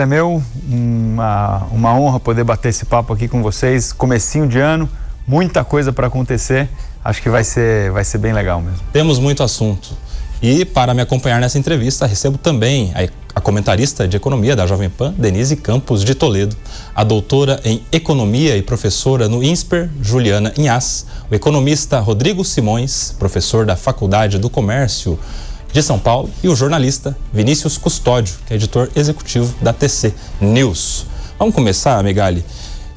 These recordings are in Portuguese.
É uma honra poder bater esse papo aqui com vocês. Comecinho de ano, muita coisa para acontecer. Acho que vai ser bem legal mesmo. Temos muito assunto. E para me acompanhar nessa entrevista, recebo também a comentarista de economia da Jovem Pan, Denise Campos de Toledo, a doutora em economia e professora no INSPER, Juliana Inhas, o economista Rodrigo Simões, professor da Faculdade do Comércio de São Paulo, e o jornalista Vinícius Custódio, que é editor executivo da TC News. Vamos começar, Megali?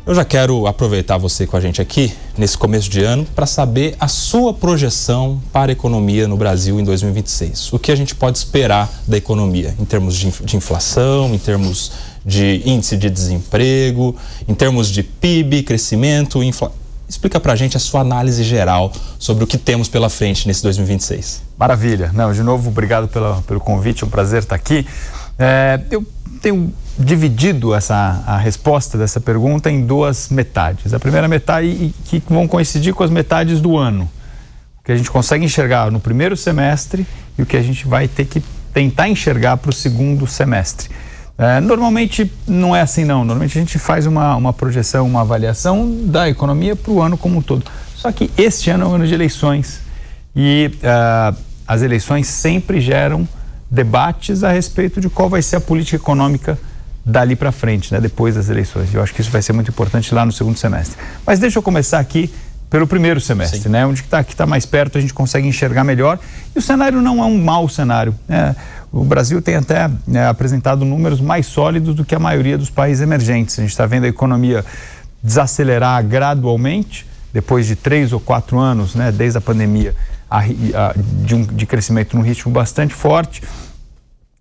Eu já quero aproveitar você com a gente aqui, nesse começo de ano, para saber a sua projeção para a economia no Brasil em 2026. O que a gente pode esperar da economia em termos de inflação, em termos de índice de desemprego, em termos de PIB, crescimento, inflação. Explica pra gente a sua análise geral sobre o que temos pela frente nesse 2026. Maravilha. De novo, obrigado pelo convite, é um prazer estar aqui. Eu tenho dividido a resposta dessa pergunta em duas metades. A primeira metade que vão coincidir com as metades do ano. O que a gente consegue enxergar no primeiro semestre e o que a gente vai ter que tentar enxergar para o segundo semestre. Normalmente não é assim, não. Normalmente a gente faz uma projeção, uma avaliação da economia para o ano como um todo. Só que este ano é um ano de eleições e as eleições sempre geram debates a respeito de qual vai ser a política econômica dali para frente, depois das eleições. Eu acho que isso vai ser muito importante lá no segundo semestre. Mas deixa eu começar aqui pelo primeiro semestre, onde que está mais perto, a gente consegue enxergar melhor. E o cenário não é um mau cenário. O Brasil tem até apresentado números mais sólidos do que a maioria dos países emergentes. A gente está vendo a economia desacelerar gradualmente, depois de 3 ou 4 anos, desde a pandemia, de crescimento num ritmo bastante forte.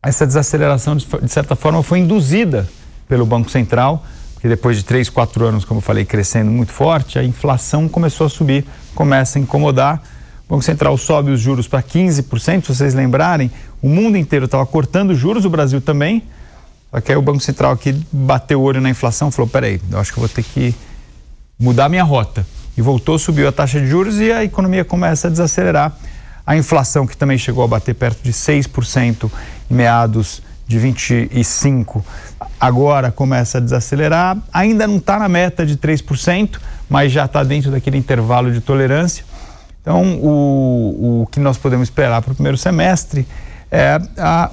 Essa desaceleração, de certa forma, foi induzida pelo Banco Central, porque depois de 3, 4 anos, como eu falei, crescendo muito forte, a inflação começou a subir, começa a incomodar. O Banco Central sobe os juros para 15%, se vocês lembrarem, o mundo inteiro estava cortando juros, o Brasil também, só que aí o Banco Central aqui bateu o olho na inflação e falou, peraí, eu acho que eu vou ter que mudar minha rota. E voltou, subiu a taxa de juros e a economia começa a desacelerar. A inflação, que também chegou a bater perto de 6% em meados de 25, agora começa a desacelerar. Ainda não está na meta de 3%, mas já está dentro daquele intervalo de tolerância. Então, o que nós podemos esperar para o primeiro semestre é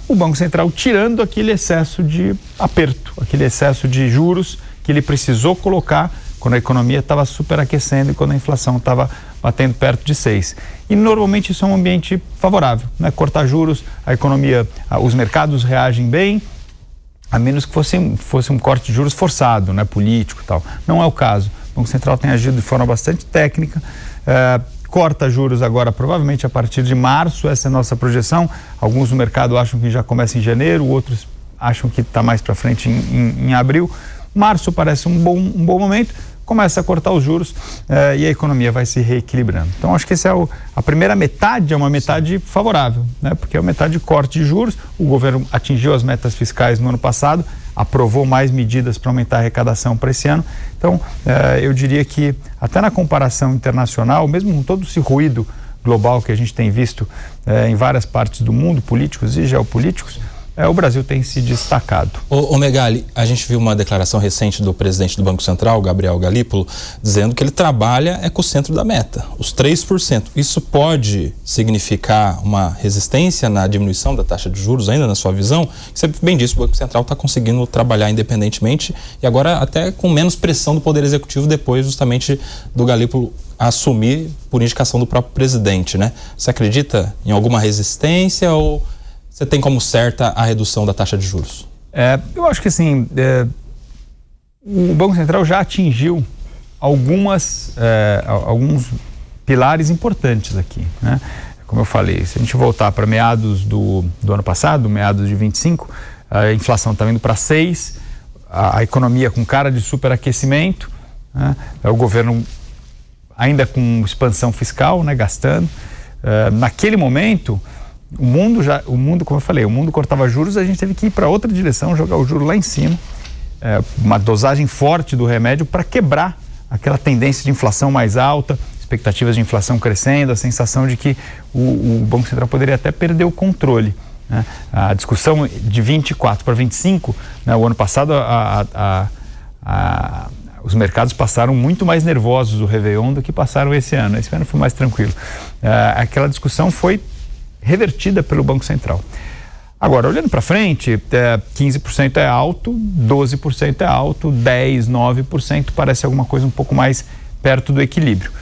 o Banco Central tirando aquele excesso de aperto, aquele excesso de juros que ele precisou colocar quando a economia estava superaquecendo e quando a inflação estava batendo perto de 6%. E normalmente isso é um ambiente favorável, Cortar juros, a economia, os mercados reagem bem, a menos que fosse um corte de juros forçado, político e tal. Não é o caso. O Banco Central tem agido de forma bastante técnica, corta juros agora provavelmente a partir de março, essa é a nossa projeção. Alguns no mercado acham que já começa em janeiro, outros acham que está mais para frente em abril. Março parece um bom momento, começa a cortar os juros e a economia vai se reequilibrando. Então acho que essa é a primeira metade, é uma metade favorável, porque é uma metade de corte de juros. O governo atingiu as metas fiscais no ano passado, aprovou mais medidas para aumentar a arrecadação para esse ano. Então eu diria que até na comparação internacional, mesmo com todo esse ruído global que a gente tem visto em várias partes do mundo, políticos e geopolíticos, o Brasil tem se destacado. Ô Megali, a gente viu uma declaração recente do presidente do Banco Central, Gabriel Galípolo, dizendo que ele trabalha com o centro da meta, os 3%. Isso pode significar uma resistência na diminuição da taxa de juros ainda, na sua visão? Você bem disse, o Banco Central está conseguindo trabalhar independentemente e agora até com menos pressão do Poder Executivo depois justamente do Galípolo assumir por indicação do próprio presidente, Você acredita em alguma resistência ou você tem como certa a redução da taxa de juros? Eu acho que assim, o Banco Central já atingiu alguns pilares importantes aqui, Como eu falei, se a gente voltar para meados do ano passado, meados de 25, a inflação está indo para 6%, a economia com cara de superaquecimento, o governo ainda com expansão fiscal, gastando. Naquele momento, o mundo, como eu falei, o mundo cortava juros, a gente teve que ir para outra direção, jogar o juro lá em cima, uma dosagem forte do remédio para quebrar aquela tendência de inflação mais alta, expectativas de inflação crescendo, a sensação de que o Banco Central poderia até perder o controle. né? A discussão de 24 para 25, né? O ano passado os mercados passaram muito mais nervosos o Réveillon do que passaram esse ano. Esse ano foi mais tranquilo. Aquela discussão foi revertida pelo Banco Central. Agora, olhando para frente, 15% é alto, 12% é alto, 10%, 9% parece alguma coisa um pouco mais perto do equilíbrio.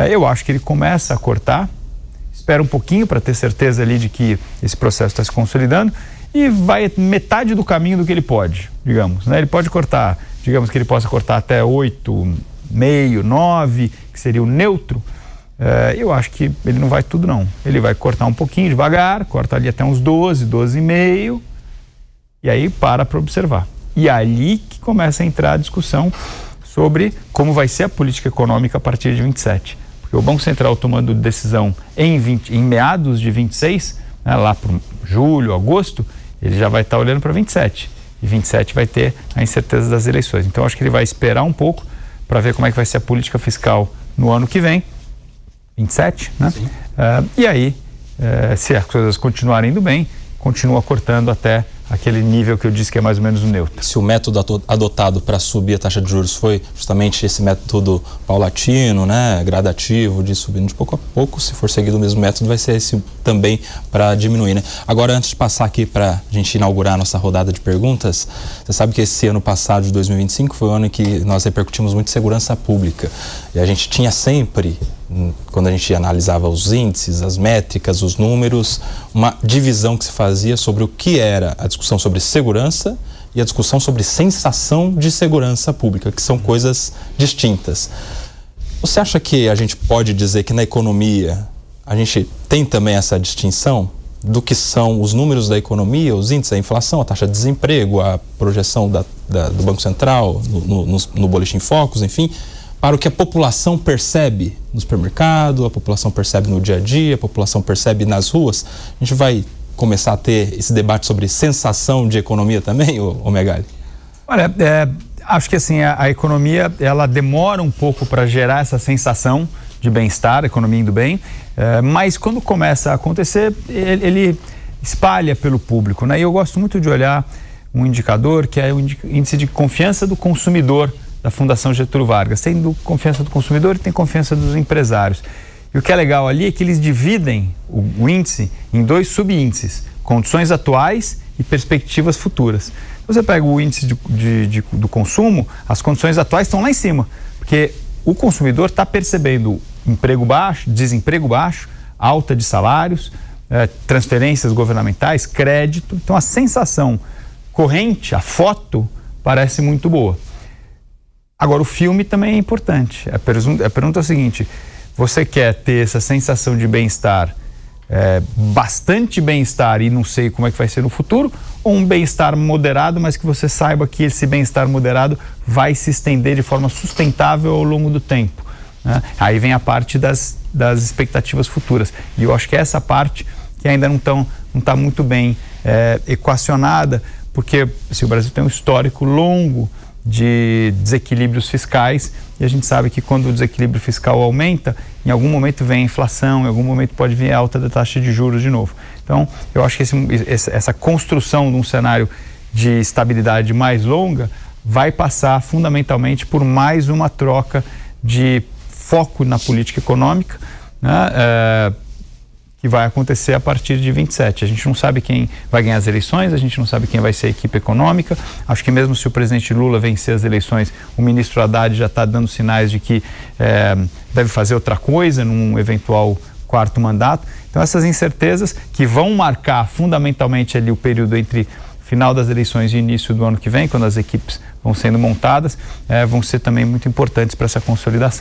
Eu acho que ele começa a cortar, espera um pouquinho para ter certeza ali de que esse processo está se consolidando e vai metade do caminho do que ele pode, digamos, né? Ele pode cortar, digamos que ele possa cortar até 8,5%, 9%, que seria o neutro. Eu acho que ele não vai tudo não, ele vai cortar um pouquinho devagar, corta ali até uns 12, 12,5% e aí para observar. E ali que começa a entrar a discussão sobre como vai ser a política econômica a partir de 27. Porque o Banco Central tomando decisão em meados de 26, né, lá para julho, agosto, ele já vai estar olhando para 27. E 27 vai ter a incerteza das eleições. Então acho que ele vai esperar um pouco para ver como é que vai ser a política fiscal no ano que vem, 27, né? E aí, se as coisas continuarem indo bem, continua cortando até aquele nível que eu disse que é mais ou menos o neutro. Se o método adotado para subir a taxa de juros foi justamente esse método paulatino, né, gradativo, de subindo de pouco a pouco, se for seguido o mesmo método, vai ser esse também para diminuir, né? Agora, antes de passar aqui para a gente inaugurar a nossa rodada de perguntas, você sabe que esse ano passado, de 2025, foi o ano em que nós repercutimos muito segurança pública. E a gente tinha sempre, quando a gente analisava os índices, as métricas, os números, uma divisão que se fazia sobre o que era a discussão sobre segurança e a discussão sobre sensação de segurança pública, que são coisas distintas. Você acha que a gente pode dizer que na economia a gente tem também essa distinção do que são os números da economia, os índices, a inflação, a taxa de desemprego, a projeção do Banco Central no Boletim Focus, enfim, para o que a população percebe no supermercado, a população percebe no dia a dia, a população percebe nas ruas? A gente vai começar a ter esse debate sobre sensação de economia também, ô Megali? Olha, acho que assim, a economia, ela demora um pouco para gerar essa sensação de bem-estar, economia indo bem, mas quando começa a acontecer, ele espalha pelo público, né? E eu gosto muito de olhar um indicador que é o índice de confiança do consumidor da Fundação Getúlio Vargas. Tem confiança do consumidor e tem confiança dos empresários. E o que é legal ali é que eles dividem o índice em dois subíndices, condições atuais e perspectivas futuras. Você pega o índice do consumo, as condições atuais estão lá em cima, porque o consumidor está percebendo emprego baixo, desemprego baixo, alta de salários, transferências governamentais, crédito. Então a sensação corrente, a foto, parece muito boa. Agora o filme também é importante. A pergunta é a seguinte: você quer ter essa sensação de bem-estar, bastante bem-estar e não sei como é que vai ser no futuro, ou um bem-estar moderado, mas que você saiba que esse bem-estar moderado vai se estender de forma sustentável ao longo do tempo, né? Aí vem a parte das expectativas futuras. E eu acho que essa parte que ainda não está muito bem equacionada, porque assim, o Brasil tem um histórico longo de desequilíbrios fiscais e a gente sabe que quando o desequilíbrio fiscal aumenta, em algum momento vem a inflação, em algum momento pode vir a alta da taxa de juros de novo. Então, eu acho que essa construção de um cenário de estabilidade mais longa vai passar fundamentalmente por mais uma troca de foco na política econômica, né? Que vai acontecer a partir de 27. A gente não sabe quem vai ganhar as eleições, a gente não sabe quem vai ser a equipe econômica. Acho que mesmo se o presidente Lula vencer as eleições, o ministro Haddad já está dando sinais de que deve fazer outra coisa num eventual quarto mandato. Então essas incertezas que vão marcar fundamentalmente ali o período entre final das eleições e início do ano que vem, quando as equipes vão sendo montadas, vão ser também muito importantes para essa consolidação.